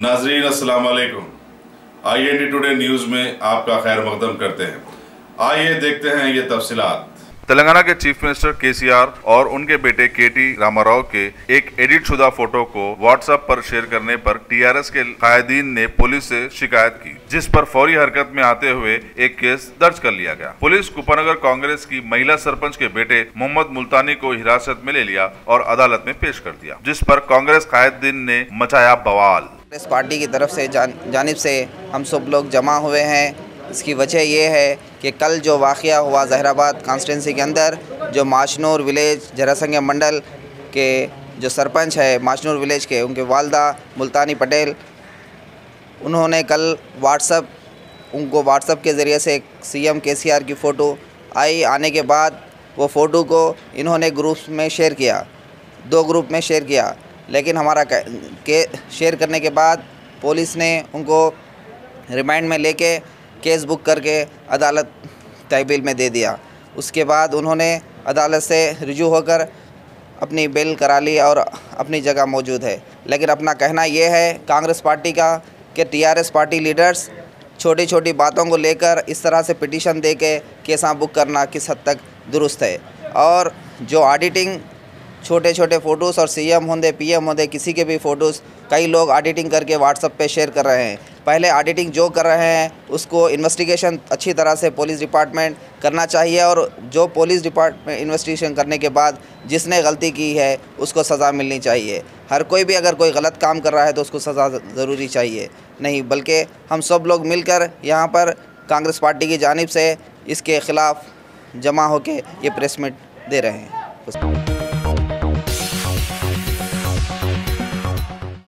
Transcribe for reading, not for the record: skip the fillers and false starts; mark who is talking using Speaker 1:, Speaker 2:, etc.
Speaker 1: नाजरीन अस्सलाम वालेकुम। IND टुडे न्यूज में आपका खैर मकदम करते हैं। आइए देखते हैं ये तफसीलात। तेलंगाना के चीफ मिनिस्टर KCR और उनके बेटे KT रामाराव के एक एडिट शुदा फोटो को व्हाट्सएप पर शेयर करने पर TRS के कायदीन ने पुलिस से शिकायत की, जिस पर फौरी हरकत में आते हुए एक केस दर्ज कर लिया गया। पुलिस कुपनगर कांग्रेस की महिला सरपंच के बेटे मोहम्मद मुल्तानी को हिरासत में ले लिया और अदालत में पेश कर दिया, जिस पर कांग्रेस कायदीन ने मचाया बवाल।
Speaker 2: कांग्रेस पार्टी की तरफ से जानिब से हम सब लोग जमा हुए हैं। इसकी वजह यह है कि कल जो वाक़या हुआ जहराबाद कॉन्स्टिट्यूंसी के अंदर, जो माशनूर विलेज जरासंग मंडल के जो सरपंच है माशनूर विलेज के, उनके वालदा मुल्तानी पटेल, उन्होंने कल उनको व्हाट्सएप के ज़रिए से CM KCR की फ़ोटो आने के बाद वो फ़ोटो को इन्होंने ग्रुप्स में शेयर किया, 2 ग्रुप में शेयर किया। लेकिन हमारा शेयर करने के बाद पुलिस ने उनको रिमांड में लेके केस बुक करके अदालत तहवील में दे दिया। उसके बाद उन्होंने अदालत से रुजू होकर अपनी बेल करा ली और अपनी जगह मौजूद है। लेकिन अपना कहना यह है कांग्रेस पार्टी का कि TRS पार्टी लीडर्स छोटी छोटी बातों को लेकर इस तरह से पिटीशन दे के केसा बुक करना किस हद तक दुरुस्त है। और जो ऑडिटिंग छोटे छोटे फ़ोटोज़ और CM होंदे PM होंदे किसी के भी फ़ोटोज़ कई लोग ऑडिटिंग करके व्हाट्सएप पे शेयर कर रहे हैं। पहले ऑडिटिंग जो कर रहे हैं उसको इन्वेस्टिगेशन अच्छी तरह से पुलिस डिपार्टमेंट करना चाहिए, और जो पुलिस डिपार्टमेंट इन्वेस्टिगेशन करने के बाद जिसने गलती की है उसको सज़ा मिलनी चाहिए। हर कोई भी अगर कोई गलत काम कर रहा है तो उसको सज़ा ज़रूरी चाहिए नहीं, बल्कि हम सब लोग मिलकर यहाँ पर कांग्रेस पार्टी की जानिब से इसके ख़िलाफ़ जमा होकर ये प्रेस मीट दे रहे हैं।